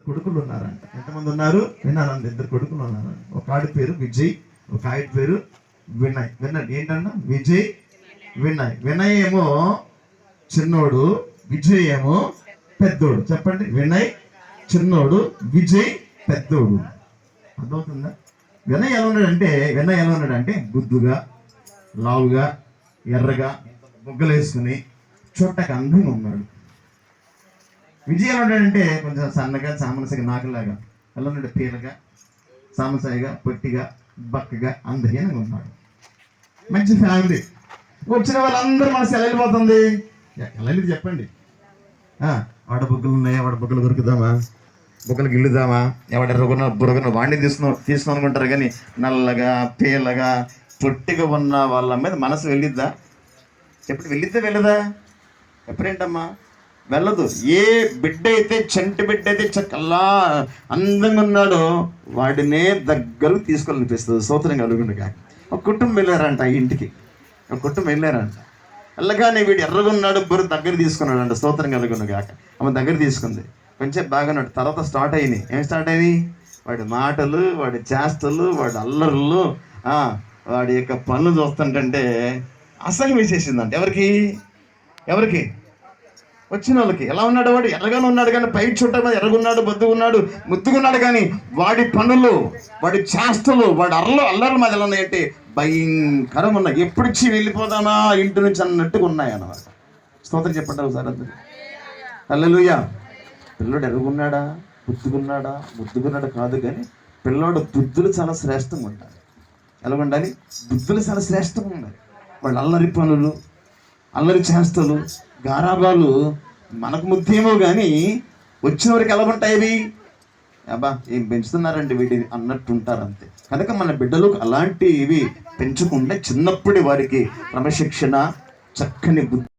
కొడుకులు ఉన్నారంట. ఎంతమంది ఉన్నారు? వినాలండి. 2 కొడుకులు ఉన్నారంట. ఒక ఆడి పేరు విజయ్, ఒక ఆడి పేరు వినయ్. వినండి ఏంటన్నా, విజయ్ వినయ్. వినయ్ ఏమో చిన్నోడు, విజయ్ ఏమో పెద్దోడు. చెప్పండి, వినయ్ చిన్నోడు, విజయ్ పెద్దోడు. అర్థమవుతుందా? వినయ్ ఎలా ఉన్నాడంటే బుద్ధుగా, లావుగా, ఎర్రగా, బొగ్గలు వేసుకుని చూడటానికి అందంగా ఉన్నాడు. విజయ్ ఎలా ఉన్నాడంటే కొంచెం సన్నగా, సామరస్యంగా, నాకులాగా. ఎలా ఉన్నాడు? పీలగా, సామసాయిగా, పొట్టిగా, బక్కగా, అందహీనంగా ఉన్నాడు. మంచి ఫ్యామిలీ. వచ్చిన వాళ్ళందరూ మనసు ఎలా వెళ్ళిపోతుంది? ఎలా వెళ్ళి చెప్పండి. వాడ బుగ్గలు ఉన్నాయా, వాడ బుగ్గలు దొరుకుదామా, బుగ్గలు గిల్లుదామా, ఎవడ ఎర్రగున్న బుర్రగున్న వాడిని తీసుకున్నాం అనుకుంటారు. కానీ నల్లగా, పీలగా, పొట్టిగా ఉన్న వాళ్ళ మీద మనసు వెళ్ళిద్దా? ఎప్పుడు వెళ్ళదా? ఎప్పుడేంటమ్మా వెళ్ళదు. ఏ బిడ్డ అయితే, చంటి బిడ్డ అయితే చక్కలా అందంగా ఉన్నాడో వాడినే దగ్గరకు తీసుకోవాలనిపిస్తుంది. స్తోత్రం కలుగుండగా. ఒక కుటుంబం వెళ్ళారంట, ఇంటికి ఒక కుటుంబం వెళ్ళారంట. వెళ్ళగానే వీడు ఎర్రగా ఉన్నాడు, బుర్ర దగ్గర తీసుకున్నాడు అంట. స్తోత్రం కలుగుండగా. ఆమె దగ్గర తీసుకుంది. కొంచెం బాగున్నాడు. తర్వాత స్టార్ట్ అయినాయి. ఏం స్టార్ట్ అయినాయి? వాడి మాటలు, వాడి చేష్టలు, వాడి అల్లర్లు, వాడి యొక్క పనులు చూస్తుంటే అసహ్యం వేసేసిందంట. ఎవరికి? వచ్చిన వాళ్ళకి. ఎలా ఉన్నాడు? వాడు ఎర్రగానే ఉన్నాడు, కానీ పై చుట్ట మీద ఎర్రగున్నాడు, బొద్దుగున్నాడు, ముద్దుగున్నాడు. కానీ వాడి పనులు, వాడి చేష్టలు, వాడి అల్లర్ల మీద ఎలా ఉన్నాయంటే భయంకరంగా ఉన్నాయి. ఎప్పుడిచ్చి వెళ్ళిపోదామా ఇంటి నుంచి అన్నట్టుగా ఉన్నాయి అన్నమాట. స్తోత్రం చెప్పండి ఒకసారి అందరూ. హల్లెలూయా. పిల్లోడు ఎర్రగున్నాడా, ముద్దుగున్నాడా కాదు, కానీ పిల్లోడు బుద్ధులు చాలా శ్రేష్టంగా ఉండాలి. ఎలా ఉండాలి? బుద్ధులు చాలా శ్రేష్టంగా ఉండాలి. వాళ్ళు అల్లరి పనులు, అల్లరి చేష్టలు, గారాబాలు మనకు ముద్దేమో కానీ వచ్చిన వరకు ఎలా ఉంటాయి అవి? అబ్బా ఏం పెంచుతున్నారండి వీటిని అన్నట్టుంటారు అంతే. కనుక మన బిడ్డలకు అలాంటివి పెంచుకుంటే చిన్నప్పటి వారికి క్రమశిక్షణ, చక్కని బుద్ధి